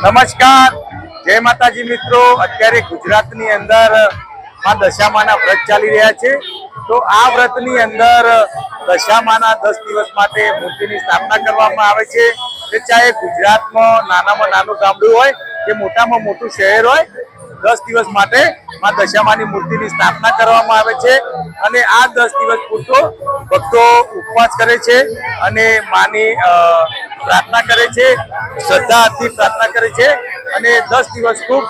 નમસ્કાર, જય માતાજી મિત્રો। અત્યારે ગુજરાતની અંદર માં દશામાના વ્રત ચાલી રહ્યા છે। તો આ વ્રતની અંદર દશામાના 10 દિવસ માટે મૂર્તિની સ્થાપના કરવામાં આવે છે। કે ચાહે ગુજરાતમાં નાનામાં નાનું ગામડું હોય કે મોટામાં મોટું શહેર હોય, 10 દિવસ માટે માં દશામાની મૂર્તિની સ્થાપના કરવામાં આવે છે। અને આ 10 દિવસ પૂરતો ભક્તો ઉપવાસ કરે છે અને માની પ્રાર્થના કરે છે, શ્રદ્ધાથી પ્રાર્થના કરે છે અને 10 દિવસ ખૂબ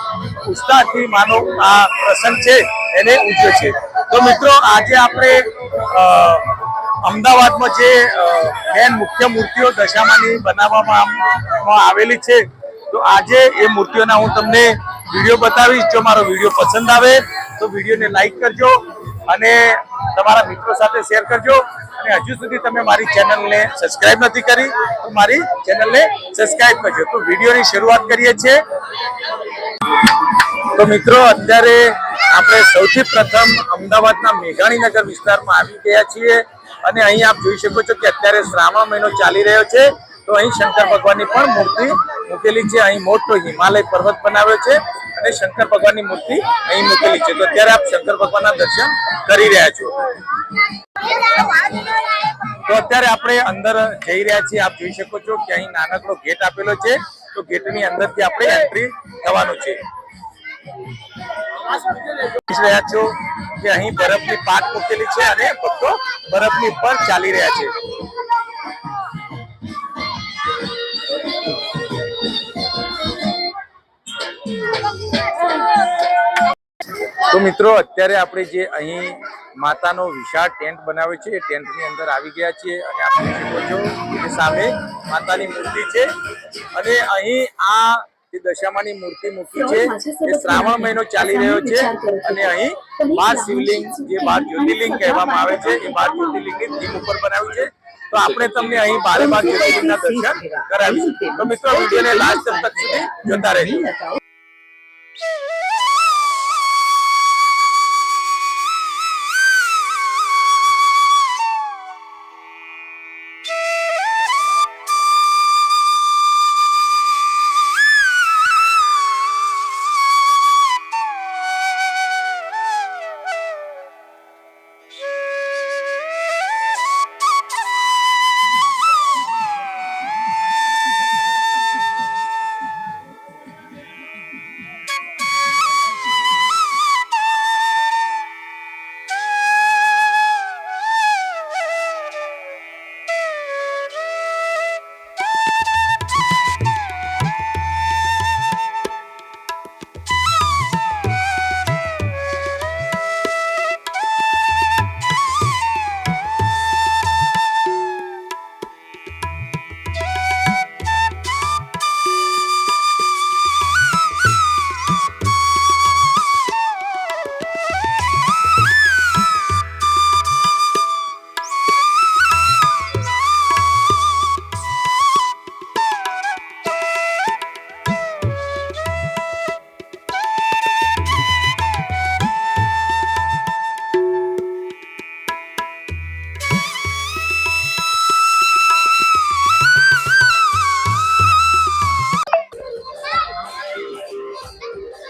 ઉત્સાહથી માનો આ પ્રસંગ છે એને ઉજવે છે। તો મિત્રો, આજે આપણે અમદાવાદમાં જે મેન મુખ્ય મૂર્તિઓ દશામાની બનાવવામાં આવેલી છે, તો આજે એ મૂર્તિઓના હું તમને વિડીયો બતાવીશ। જો મારો વિડીયો પસંદ આવે તો વિડીયોને લાઈક કરજો અને તમારા મિત્રો સાથે શેર કરજો। અને હજુ સુધી તમે મારી ચેનલને સબસ્ક્રાઇબ નથી કરી તો મારી ચેનલને સબસ્ક્રાઇબ કરજો। તો વિડીયોની શરૂઆત કરીએ છીએ। તો મિત્રો, અત્યારે આપણે સૌથી પ્રથમ અમદાવાદના મેઘાણીનગર વિસ્તારમાં આવી ગયા છીએ અને અહીં આપ જોઈ શકો છો કે અત્યારે શ્રાવણ મહિનો ચાલી રહ્યો છે। તો અહીં શંકર ભગવાનની પણ મૂર્તિ મૂકેલી છે। અહીં મોટો હિમાલય પર્વત બનાવ્યો છે અને શંકર ભગવાનની મૂર્તિ અહીં મૂકેલી છે। તો અત્યારે આપ શંકર ભગવાનના દર્શન કરી રહ્યા છો। તો અત્યારે આપણે અંદર જઈ રહ્યા છીએ। આપ જોઈ શકો છો કે અહીં નાનકડો ગેટ આપેલો છે। તો ગેટની અંદરથી આપણે એન્ટ્રી થવાનું છે। રહ્યા છો કે અહીં બરફની પાટ મૂકેલી છે અને ભક્તો બરફની ઉપર ચાલી રહ્યા છે। તો મિત્રો, અત્યારે આપણે જે અહીં માતાનો વિશાળ ટેન્ટ બનાવ્યો છે, એ ટેન્ટની અંદર આવી ગયા છીએ અને આપણે જોઈ શકો છો કે સામે માતાની મૂર્તિ છે અને અહીં આ જે દશામાની મૂર્તિ મૂકી છે એ શ્રાવણ મહિનો ચાલી રહ્યો છે અને અહીં 12 શિવલિંગ, જે 12 જ્યોતિર્લિંગ કહેવામાં આવે છે, એ 12 જ્યોતિર્લિંગની થીમ ઉપર બનાવ્યું છે। તો આપણે તમને અહીં 12 જ્યોતિર્લિંગના દર્શન કરાવીશું। તો મિત્રો, વિડીયોને લાસ્ટ તક સુધી જોતા રહેજો।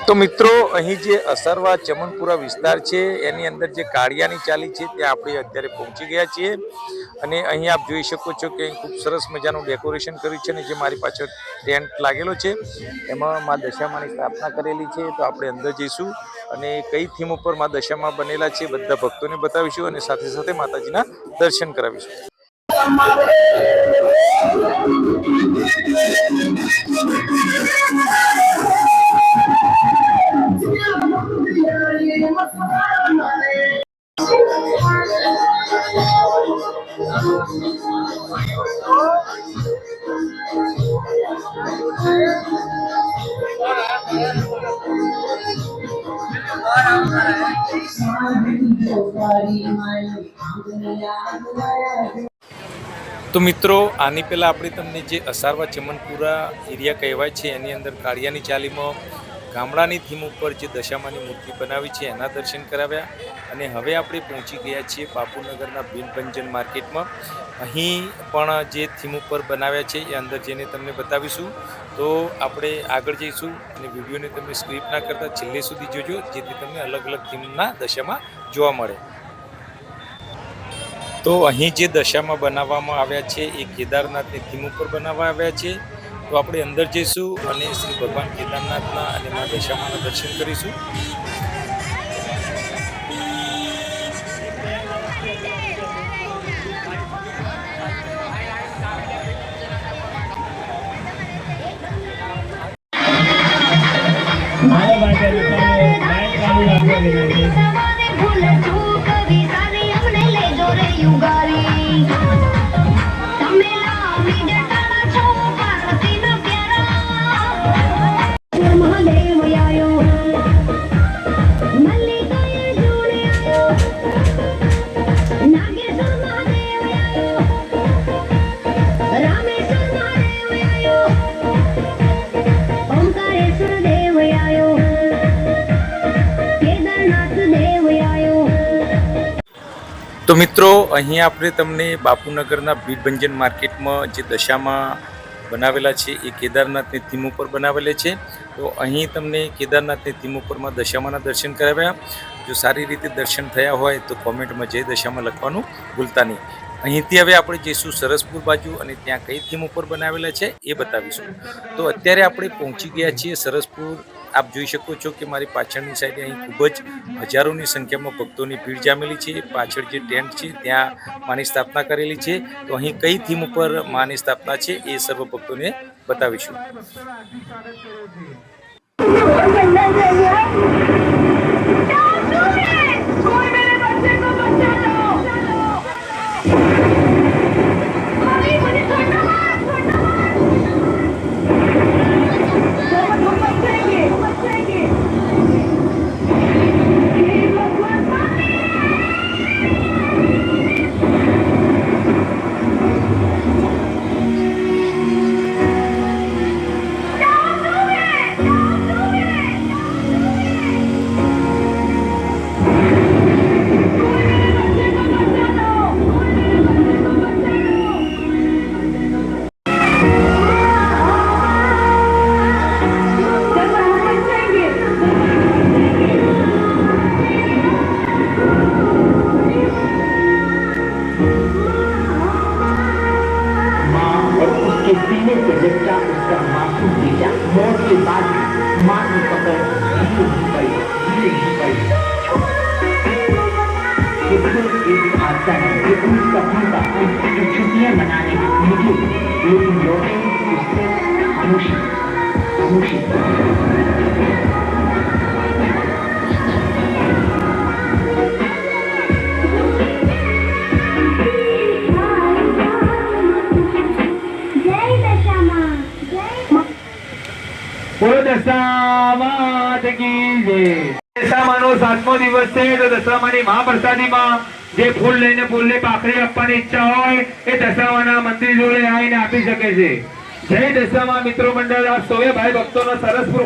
તો મિત્રો, અહીં જે અસરવા ચમનપુરા વિસ્તાર છે એની અંદર જે કાળિયાની ચાલી છે ત્યાં આપણે અત્યારે પહોંચી ગયા છીએ અને અહીં આપ જોઈ શકો છો કે ખૂબ સરસ મજાનું ડેકોરેશન કર્યું છે અને જે મારી પાછળ ટેન્ટ લાગેલો છે એમાં મા દશામાની સ્થાપના કરેલી છે। તો આપણે અંદર જઈશું અને કઈ થીમ ઉપર મા દશામા બનેલા છે બધા ભક્તોને બતાવીશું અને સાથે સાથે માતાજીના દર્શન કરાવીશું। તો મિત્રો, આની પહેલાં આપણે તમને જે અસારવા ચમનપુરા એરિયા કહેવાય છે એની અંદર કાળિયાની ચાલીમાં ગામડાની થીમ ઉપર જે દશામાની મૂર્તિ બનાવી છે એના દર્શન કરાવ્યા અને હવે આપણે પહોંચી ગયા છીએ બાપુનગરના ભીલભંજન માર્કેટમાં. અહીં પણ જે થીમ ઉપર બનાવ્યા છે એ અંદર જઈને તમને બતાવીશું. તો આપણે આગળ જઈશું અને વિડીયોને તમે સ્ક્રીપ ના કરતા છેલ્લે સુધી જોજો, જેથી તમને અલગ અલગ થીમના દશામાં જોવા મળે. તો અહીં જે દશામાં બનાવવામાં આવ્યા છે એ કેદારનાથની થીમ ઉપર બનાવવા આવ્યા છે. તો આપણે અંદર જઈશું અને શ્રી ભગવાન કેદારનાથના અને મા દશામાના દર્શન કરીશું. તો મિત્રો, અહીંયા આપણે તમને બાપુનગરના ભીલભંજન માર્કેટમાં જે દશામાં બનાવેલા છે એ કેદારનાથની થીમ ઉપર બનાવેલા છે. તો અહીં તમને કેદારનાથની થીમ ઉપરમાં દશામાના દર્શન કરાવ્યા. જો સારી રીતે દર્શન થયા હોય તો કોમેન્ટમાં જય દશામાં લખવાનું ભૂલતા નહીં. અહીંથી હવે આપણે જઈશું સરસપુર બાજુ અને ત્યાં કઈ થીમ ઉપર બનાવેલા છે એ બતાવીશું. તો અત્યારે આપણે પહોંચી ગયા છીએ સરસપુર. આપ જોઈ શકો છો કે મારી પાછળની સાઈડે અહીં ખૂબ જ હજારોની સંખ્યામાં ભક્તોની ભીડ જામેલી છે. પાછળ જે ટેન્ટ છે ત્યાં માની સ્થાપના કરેલી છે. તો અહીં કઈ થીમ ઉપર માની સ્થાપના છે એ સર્વ ભક્તોને બતાવીશું. सीने से जच्चा उसका मासूम बेटा मौत के बाद मां की पकड़ धीरे ही पड़ी एक हादसा है ये उन सपनों का जो छुट्टियां मनाने मुझे लेकिन लौटे उससे खामोशी खामोशी. દશામાત કી જય. દશામાનો 7મો દિવસ છે તો દશામાની મહાપ્રસાદીમાં જે ફૂલ લઈને ફૂલને પાખડી આપવાની ઈચ્છા હોય એ દશામાના મંદિર જોડે આવીને આપી શકે છે. જય દશામા મિત્રો મંડળ. આ સૌએ ભાઈ ભક્તોનો સરસપુર.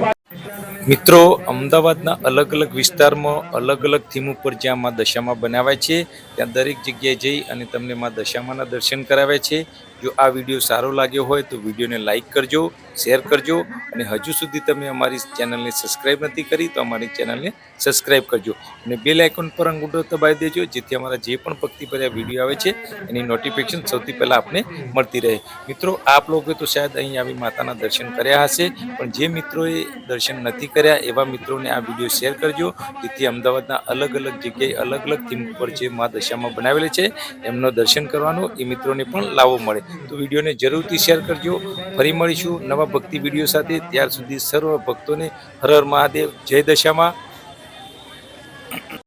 મિત્રો, અમદાવાદના અલગ અલગ વિસ્તારમાં અલગ અલગ થીમ ઉપર જ્યાં મા દશામાં બનાવ્યા છે ત્યાં દરેક જગ્યાએ જઈ અને તમને મા દશામાના દર્શન કરાવે છે. જો આ વિડીયો સારો લાગ્યો હોય તો વિડીયોને લાઇક કરજો, શેર કરજો અને હજુ સુધી તમે અમારી ચેનલને સબસ્ક્રાઈબ નથી કરી તો અમારી ચેનલને સબસ્ક્રાઈબ કરજો અને બેલ આઇકોન પર અંગૂઠો દબાવી દેજો, જેથી અમારા જે પણ ભક્તિભર્યા વિડીયો આવે છે એની નોટિફિકેશન સૌથી પહેલાં આપને મળતી રહે. મિત્રો, આપ લોકોએ તો શાયદ અહીં આવી માતાના દર્શન કર્યા હશે, પણ જે મિત્રોએ દર્શન નથી કર્યા એવા મિત્રોને આ વિડીયો શેર કરજો, જેથી અમદાવાદના અલગ અલગ જગ્યાએ અલગ અલગ થીમ ઉપર જે મા દશામાં બનાવેલી છે એમનો દર્શન કરવાનો એ મિત્રોને પણ લાવો મળે. તો વિડીયોને જરૂરથી શેર કરજો. ફરી મળીશું નવા ભક્તિ વિડીયો સાથે. ત્યાર સુધી સર્વ ભક્તોને હર હર મહાદેવ. જય દશામાં.